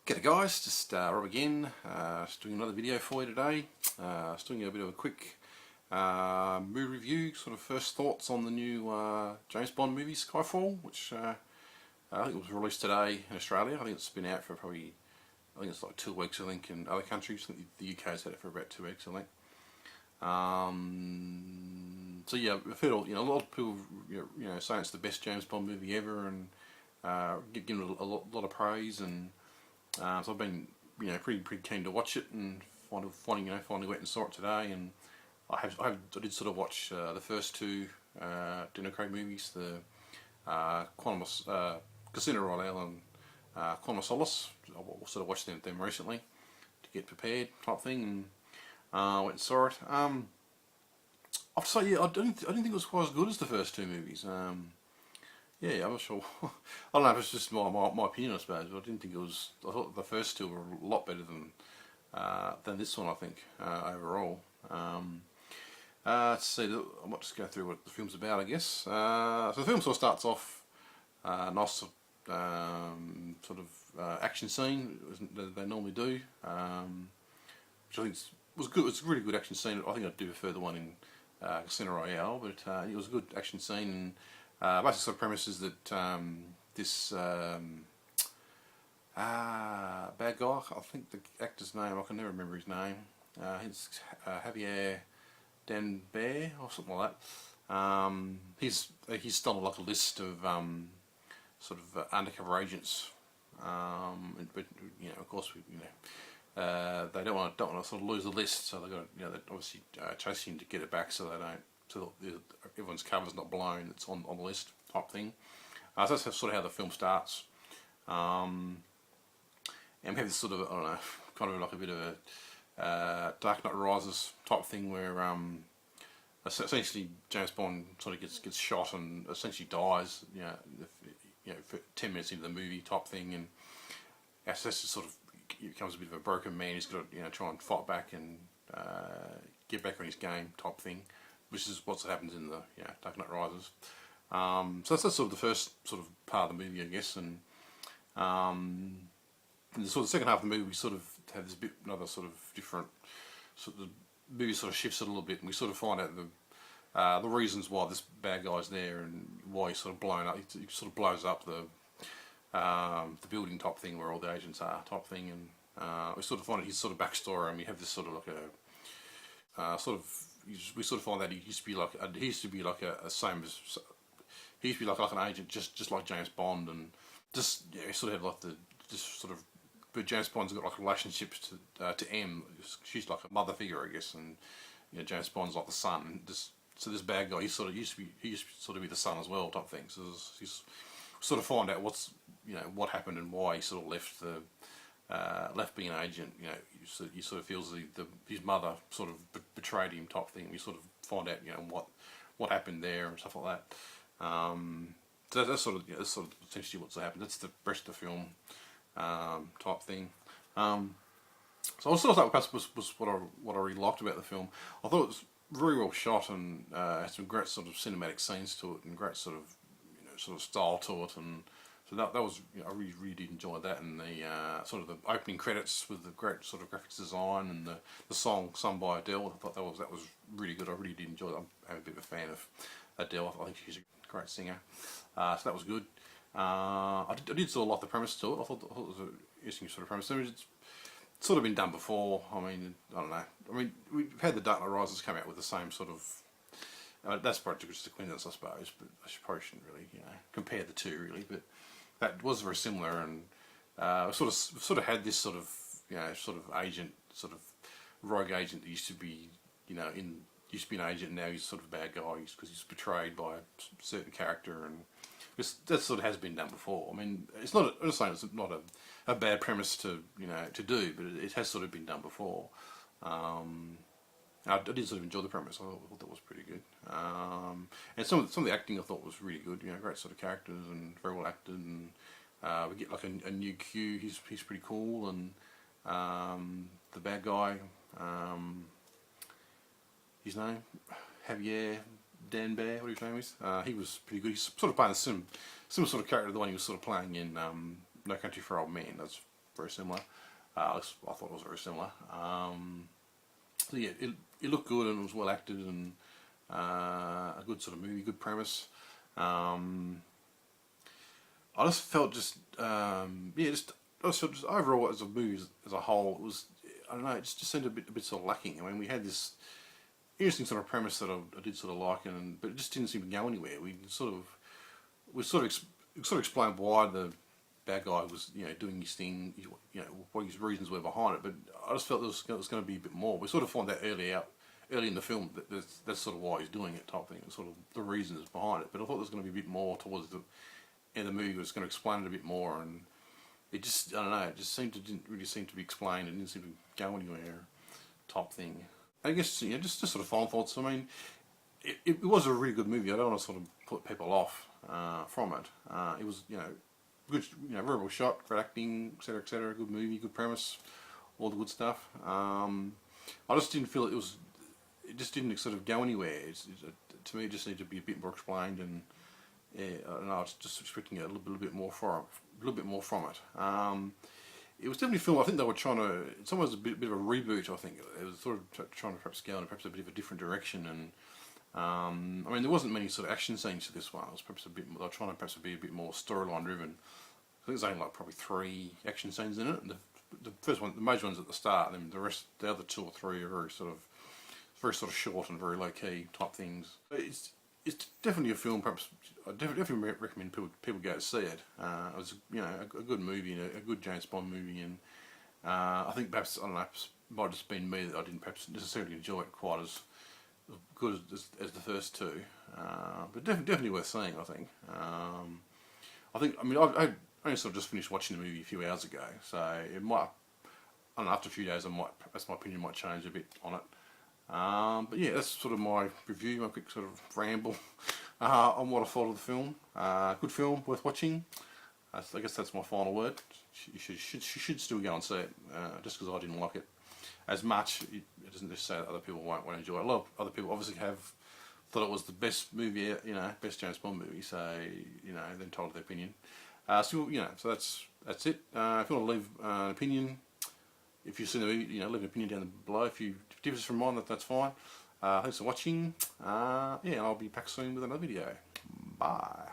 G'day guys, just Rob again, just doing another video for you today. Just doing a bit of a quick movie review, sort of first thoughts on the new James Bond movie Skyfall, which I think it was released today in Australia. I think it's been out for probably, I think it's like 2 weeks I think in other countries. I think the UK's had it for about 2 weeks I think. So yeah, I've heard a lot of people saying it's the best James Bond movie ever and giving it a lot of praise, and so I've been pretty keen to watch it and finally went and saw it today. And I did sort of watch the first two Daniel Craig movies, the Casino Royale and Quantum of Solace. I sort of watched them recently to get prepared type thing, and went and saw it. I have to say, yeah, I didn't think it was quite as good as the first two movies. Yeah, I'm not sure. I don't know if it's just my opinion, I suppose, but I didn't think it was. I thought the first two were a lot better than this one, I think, overall. Let's see, I might just go through what the film's about, I guess. So the film sort of starts off nice sort of action scene that they normally do, which I think was good. It's a really good action scene. I think I'd do a further one in Casino Royale, but it was a good action scene. And basic sort of premise is that this bad guy, I think the actor's name, I can never remember his name, he's Javier Danbert or something like that. He's stolen like a list of sort of undercover agents, but of course they don't want to sort of lose the list, so they've got they're obviously chasing him to get it back, so they don't. So everyone's cover's not blown, it's on the list type thing. So that's sort of how the film starts. And we have this sort of, I don't know, kind of like a bit of a Dark Knight Rises type thing where essentially James Bond sort of gets shot and essentially dies, for 10 minutes into the movie type thing, and that's just sort of, he becomes a bit of a broken man. He's got to try and fight back and get back on his game type thing, which is what happens in the Dark Knight Rises. So that's sort of the first sort of part of the movie, I guess. And in the sort of second half of the movie, we sort of have this another sort of different. Sort of the movie sort of shifts it a little bit, and we sort of find out the reasons why this bad guy's there and why he's sort of blown up. He sort of blows up the building type thing where all the agents are type thing, and we sort of find out his sort of backstory, and we have this sort of like a we sort of find that he used to be like an agent, just like James Bond, and just sort of have like but James Bond's got like relationships to M. She's like a mother figure, I guess, and James Bond's like the son, and so this bad guy, he used to sort of be the son as well type thing. So he's sort of find out what happened and why he sort of left being an agent. He sort of feels his mother sort of betrayed him type thing. We sort of find out what happened there and stuff like that. So that's sort of essentially what's happened. That's the rest of the film type thing. So I sort of thought was what I really liked about the film. I thought it was very well shot and had some great sort of cinematic scenes to it and great sort of style to it, and so that was I really did enjoy that, and the sort of the opening credits with the great sort of graphics design and the song sung by Adele. I thought that was really good. I really did enjoy it. I'm a bit of a fan of Adele. I think she's a great singer. So that was good. I did sort of like the premise to it. I thought it was an interesting sort of premise. I mean, it's sort of been done before. I mean, I don't know. I mean, we've had the Dark Knight Rises come out with the same sort of. That's probably just a coincidence, I suppose, but I probably shouldn't really, compare the two really. But that was very similar, and sort of had this sort of, sort of agent, sort of rogue agent that used to be, used to be an agent, and now he's sort of a bad guy because he's betrayed by a certain character, and that sort of has been done before. I mean, it's not. I'm just saying it's not a bad premise to to do, but it has sort of been done before. I did sort of enjoy the premise. I thought that was pretty good, and some of the acting I thought was really good. Great sort of characters and very well acted. And we get like a new Q. He's pretty cool, and the bad guy, his name Javier Danbert, what his name is. He was pretty good. He's sort of playing a similar sort of character to the one he was sort of playing in No Country for Old Men. That's very similar. I thought it was very similar. So yeah, it looked good and it was well acted and a good sort of movie, good premise. I just felt I just felt just overall as a movie as a whole, it was, I don't know, it just seemed a bit sort of lacking. I mean, we had this interesting sort of premise that I did sort of like, but it just didn't seem to go anywhere. We sort of explained why the bad guy was, doing his thing, what his reasons were behind it. But I just felt there was going to be a bit more. We sort of find that early in the film that that's sort of why he's doing it, type thing. Sort of the reasons behind it. But I thought there was going to be a bit more towards the end of the movie. Was going to explain it a bit more, and it just, I don't know, it just didn't really seem to be explained. It didn't seem to go anywhere, type thing. I guess, just sort of final thoughts. I mean, it was a really good movie. I don't want to sort of put people off from it. It was, good, very well shot, great acting, etc., etc. Good movie, good premise, all the good stuff. I just didn't feel it just didn't sort of go anywhere. To me, it just needed to be a bit more explained, and yeah, I don't know. I was just expecting a little bit more from it. It was definitely a film. I think they were trying to. It's almost a bit of a reboot. I think it was sort of trying to perhaps go in perhaps a bit of a different direction. And I mean, there wasn't many sort of action scenes to this one. It was perhaps a bit. They were trying to perhaps be a bit more storyline driven. I think there's only like probably 3 action scenes in it. The first one, the major one's at the start, and then the other 2 or 3 are very sort of short and very low key type things. It's definitely a film. Perhaps I definitely recommend people go to see it. It was a good movie, a good James Bond movie, and I think perhaps, I don't know, it might have just been me that I didn't perhaps necessarily enjoy it quite as good as the first 2, but definitely worth seeing. I mean I only sort of just finished watching the movie a few hours ago, so it might, I don't know, after a few days perhaps my opinion might change a bit on it. But yeah, that's sort of my review, my quick sort of ramble on what I thought of the film. Good film, worth watching. I guess that's my final word. You should still go and see it, just because I didn't like it as much. It doesn't just say that other people won't enjoy it. A lot of other people obviously have thought it was the best movie, best James Bond movie, so, they're entitled to their opinion. So that's it. If you want to leave an opinion, if you've seen the movie, leave an opinion down below. If you differ from mine, that's fine. Thanks for watching. Yeah, I'll be back soon with another video. Bye.